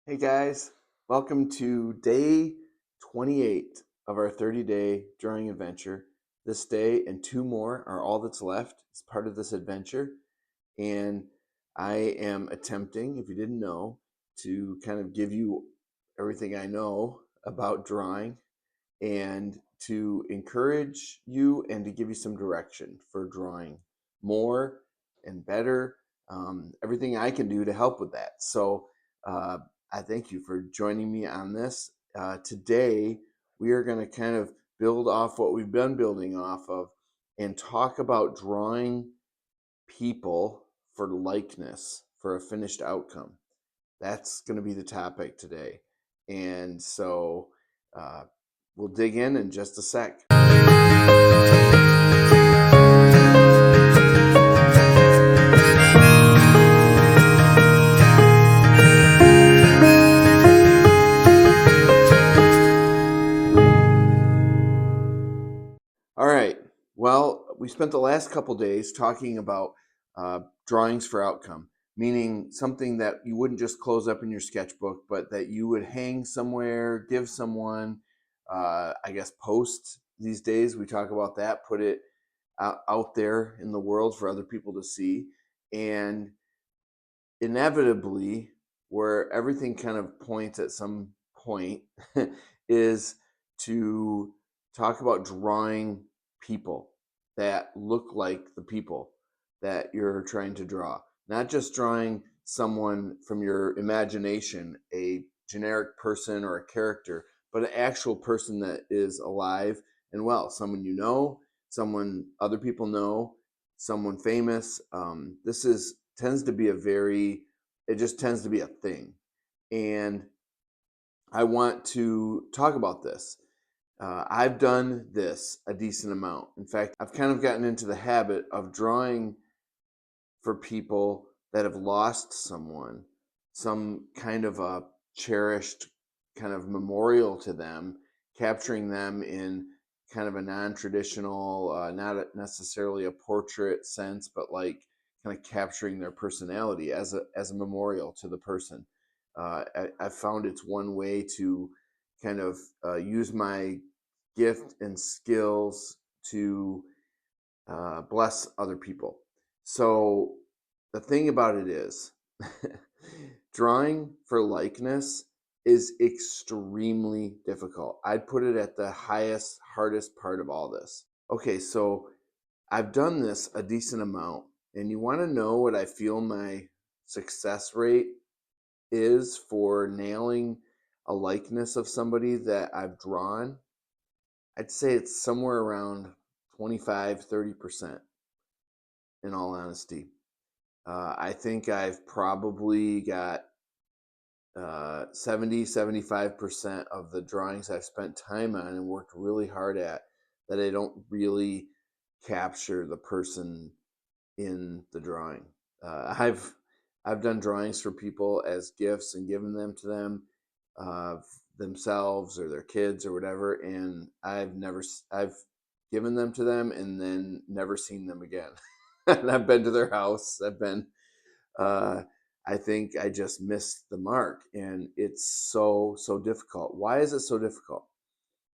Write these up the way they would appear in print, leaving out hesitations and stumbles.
Hey guys, welcome to day 28 of our 30-day drawing adventure. This day and two more are all that's left as part of this adventure. And I am attempting, if you didn't know, to kind of give you everything I know about drawing and to encourage you and to give you some direction for drawing more and better. Everything I can do to help with that. So I thank you for joining me on this. Today, we are going to kind of build off what we've been building off of and talk about drawing people for likeness for a finished outcome. That's going to be the topic today. And so uh, we'll dig in just a sec. All right. Well, we spent the last couple days talking about drawings for outcome, meaning something that you wouldn't just close up in your sketchbook, but that you would hang somewhere, give someone, I guess, post these days. We talk about that, put it out there in the world for other people to see. And inevitably, where everything kind of points at some point, is to talk about drawing people that look like the people that you're trying to draw. Not just drawing someone from your imagination, a generic person or a character, but an actual person that is alive and well, someone you know, someone other people know, someone famous. This is tends to be it just tends to be a thing. And I want to talk about this. I've done this a decent amount. In fact, I've kind of gotten into the habit of drawing for people that have lost someone, some kind of a cherished kind of memorial to them, capturing them in kind of a non-traditional, not necessarily a portrait sense, but like kind of capturing their personality as a memorial to the person. I found it's one way to kind of use my gift and skills to bless other people. So the thing about it is, drawing for likeness is extremely difficult. I'd put it at the hardest part of all this. Okay, so I've done this a decent amount, and you want to know what I feel my success rate is for nailing a likeness of somebody that I've drawn? I'd say it's somewhere around 25-30%, in all honesty. I think I've probably got 70-75% of the drawings I've spent time on and worked really hard at that I don't really capture the person in the drawing. Uh, I've I've done drawings for people as gifts and given them to them uh, themselves or their kids or whatever, and I've given them to them and then never seen them again. And I've been to their house. Uh, I think I just missed the mark, and it's so difficult. Why is it so difficult?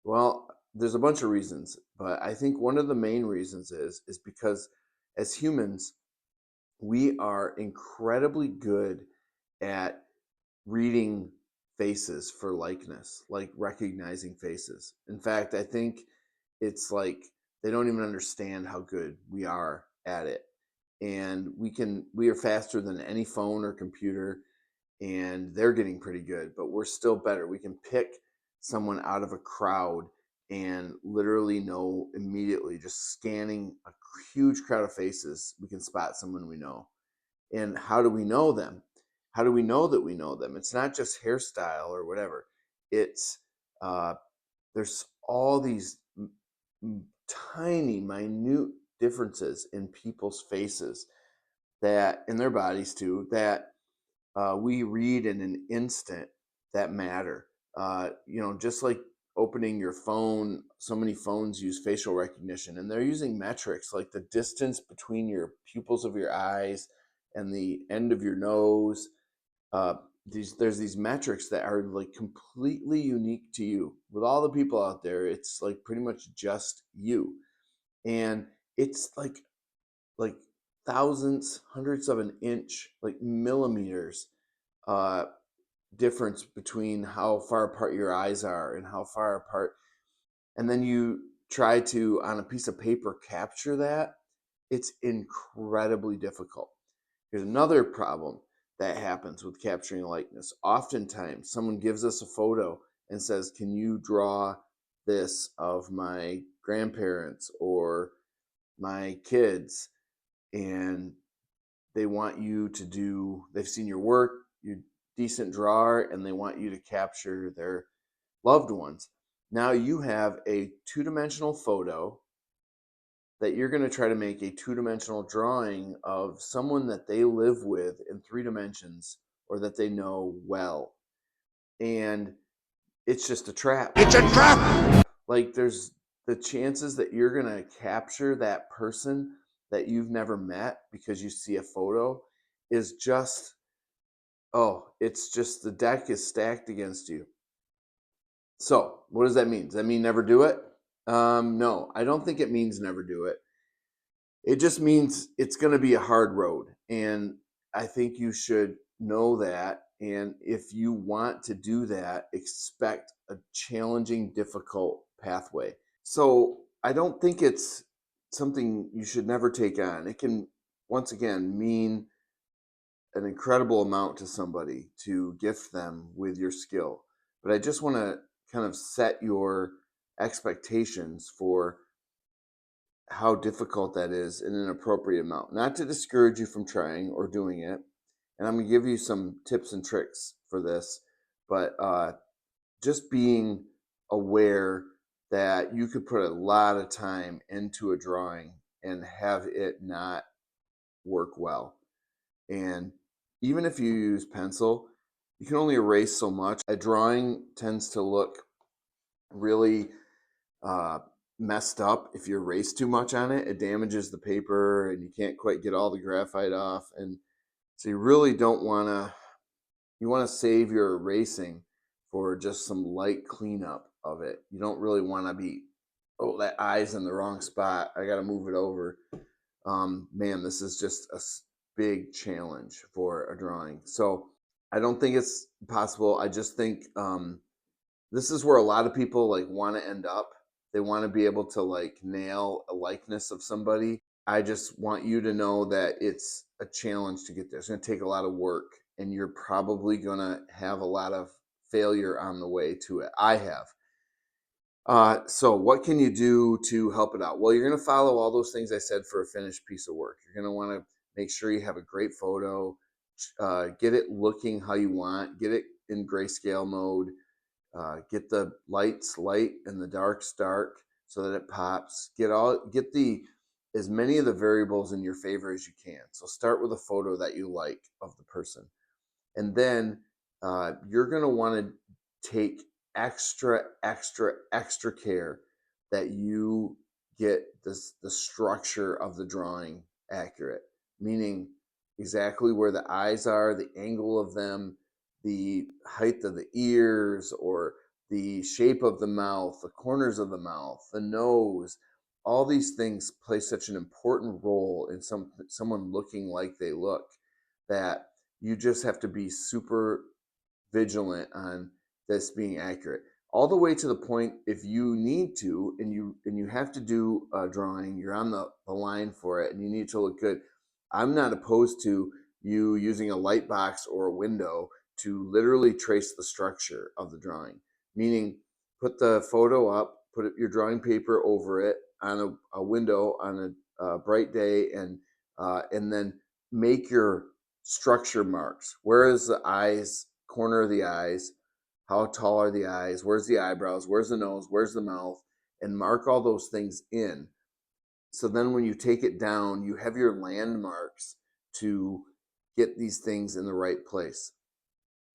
Well, there's a bunch of reasons, but I think one of the main reasons is because as humans, we are incredibly good at reading faces for likeness, like recognizing faces. In fact, I think it's like they don't even understand how good we are at it. And we are faster than any phone or computer, and they're getting pretty good, but we're still better. We can pick someone out of a crowd and literally know immediately, just scanning a huge crowd of faces, we can spot someone we know. And how do we know them? How do we know that we know them? It's not just hairstyle or whatever. It's uh, there's all these tiny, minute differences in people's faces that, in their bodies too, that we read in an instant that matter. Just like opening your phone, so many phones use facial recognition, and they're using metrics like the distance between your pupils of your eyes and the end of your nose. Uh, there's these metrics that are like completely unique to you. With all the people out there, it's like pretty much just you. And it's like thousands, hundreds of an inch, like millimeters uh difference between how far apart your eyes are and how far apart. And then you try to, on a piece of paper, capture that. It's incredibly difficult. Here's another problem that happens with capturing a likeness. Oftentimes, someone gives us a photo and says, can you draw this of my grandparents or my kids? And they want you to do, they've seen your work, you're a decent drawer, and they want you to capture their loved ones. Now you have a two-dimensional photo that you're going to try to make a two-dimensional drawing of someone that they live with in three dimensions or that they know well. And it's just a trap. It's a trap. Like there's the chances that you're going to capture that person that you've never met because you see a photo is just, oh, it's just the deck is stacked against you. So what does that mean? Does that mean never do it? No, I don't think it means never do it. It just means it's going to be a hard road. And I think you should know that. And if you want to do that, expect a challenging, difficult pathway. So I don't think it's something you should never take on. It can, once again, mean an incredible amount to somebody to gift them with your skill. But I just want to kind of set your expectations for how difficult that is in an appropriate amount. Not to discourage you from trying or doing it. And I'm going to give you some tips and tricks for this, but just being aware that you could put a lot of time into a drawing and have it not work well. And even if you use pencil, you can only erase so much. A drawing tends to look really uh, messed up if you erase too much on it. It damages the paper and you can't quite get all the graphite off. And so you really don't want to, you want to save your erasing for just some light cleanup of it. You don't really want to be, oh, that eye's in the wrong spot, I got to move it over. Man, this is just a big challenge for a drawing. So I don't think it's possible. I just think this is where a lot of people like want to end up. They want to be able to like nail a likeness of somebody. I just want you to know that it's a challenge to get there. It's going to take a lot of work, and you're probably going to have a lot of failure on the way to it. I have. So what can you do to help it out? Well, you're going to follow all those things I said for a finished piece of work. You're going to want to make sure you have a great photo, get it looking how you want, get it in grayscale mode, get the lights light and the darks dark so that it pops. Get the as many of the variables in your favor as you can. So start with a photo that you like of the person, and then you're going to want to take extra care that you get the structure of the drawing accurate, meaning exactly where the eyes are, the angle of them, the height of the ears, or the shape of the mouth, the corners of the mouth, the nose. All these things play such an important role in someone looking like they look, that you just have to be super vigilant on this being accurate. All the way to the point, if you need to, and you have to do a drawing, you're on the line for it, and you need to look good. I'm not opposed to you using a light box or a window to literally trace the structure of the drawing. Meaning, put the photo up, put your drawing paper over it on a window on a bright day, and then make your structure marks. Where is the eyes, corner of the eyes? How tall are the eyes? Where's the eyebrows? Where's the nose? Where's the mouth? And mark all those things in. So then when you take it down, you have your landmarks to get these things in the right place.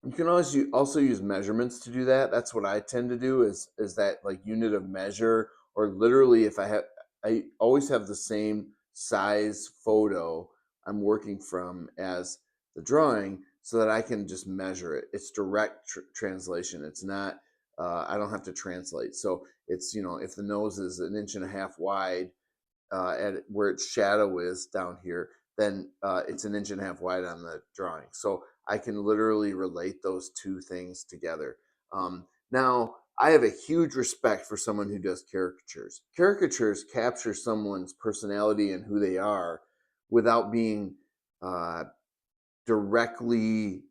You can also use measurements to do that. That's what I tend to do is that like unit of measure, or literally if I always have the same size photo I'm working from as the drawing. so that I can just measure it. It's direct translation. It's not, I don't have to translate. So it's, if the nose is 1.5 inches wide, at where its shadow is down here, then it's 1.5 inches wide on the drawing. So I can literally relate those two things together. Now, I have a huge respect for someone who does caricatures. Caricatures capture someone's personality and who they are without being uh, directly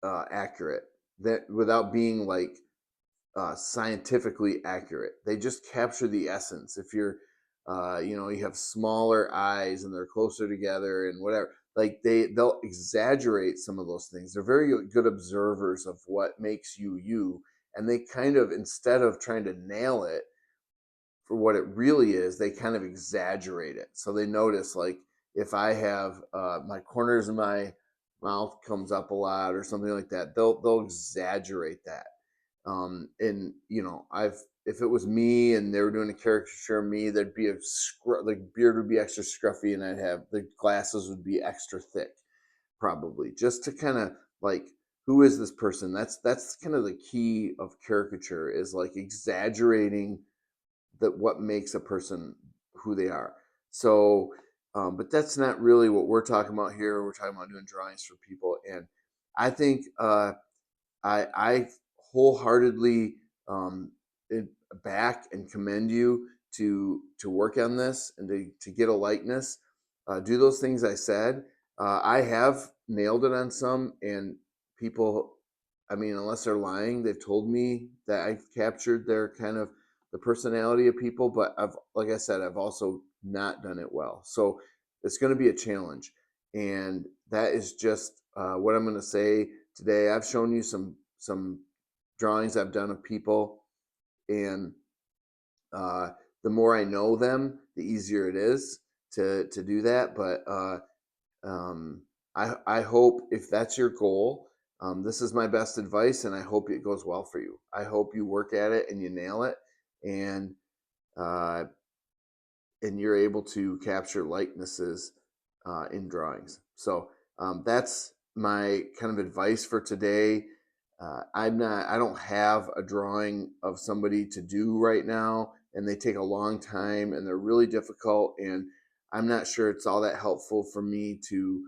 accurate. That without being like scientifically accurate. They just capture the essence. If you're, you have smaller eyes and they're closer together and whatever, like they'll exaggerate some of those things. They're very good observers of what makes you you, and they kind of, instead of trying to nail it for what it really is, they kind of exaggerate it. So they notice, like, if I have my corners of my mouth comes up a lot or something like that, they'll exaggerate that. And I've, if it was me and they were doing a caricature of me, there'd be the beard would be extra scruffy, and I'd have the glasses would be extra thick, probably, just to kind of like, who is this person? That's kind of the key of caricature, is like exaggerating that what makes a person who they are. So, but that's not really what we're talking about here. We're talking about doing drawings for people, and I think I wholeheartedly um, back and commend you to work on this and to get a likeness. Do those things I said. I have nailed it on some, and people, I mean, unless they're lying, they've told me that I've captured their kind of the personality of people. But like I said, I've also not done it well. So it's going to be a challenge, and that is just what I'm going to say today. I've shown you some drawings I've done of people, and uh, the more I know them, the easier it is to do that. But um, I hope, if that's your goal, this is my best advice, and I hope it goes well for you. I hope you work at it and you nail it, and uh, and you're able to capture likenesses in drawings. So that's my kind of advice for today. I don't have a drawing of somebody to do right now, and they take a long time and they're really difficult. And I'm not sure it's all that helpful for me to.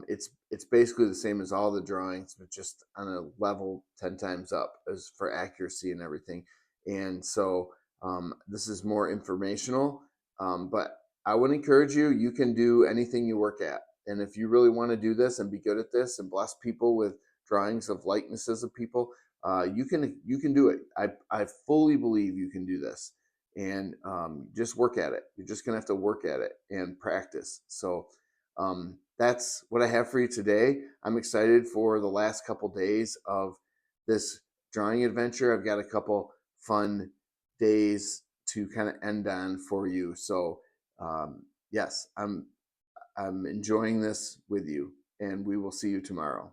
It's basically the same as all the drawings, but just on a level 10 times up as for accuracy and everything. And so this is more informational, but I would encourage you. You can do anything you work at, and if you really want to do this and be good at this and bless people with drawings of likenesses of people, you can do it. I fully believe you can do this, and just work at it. You're just gonna have to work at it and practice. So that's what I have for you today. I'm excited for the last couple days of this drawing adventure. I've got a couple fun days to kind of end on for you. So yes, I'm enjoying this with you, and we will see you tomorrow.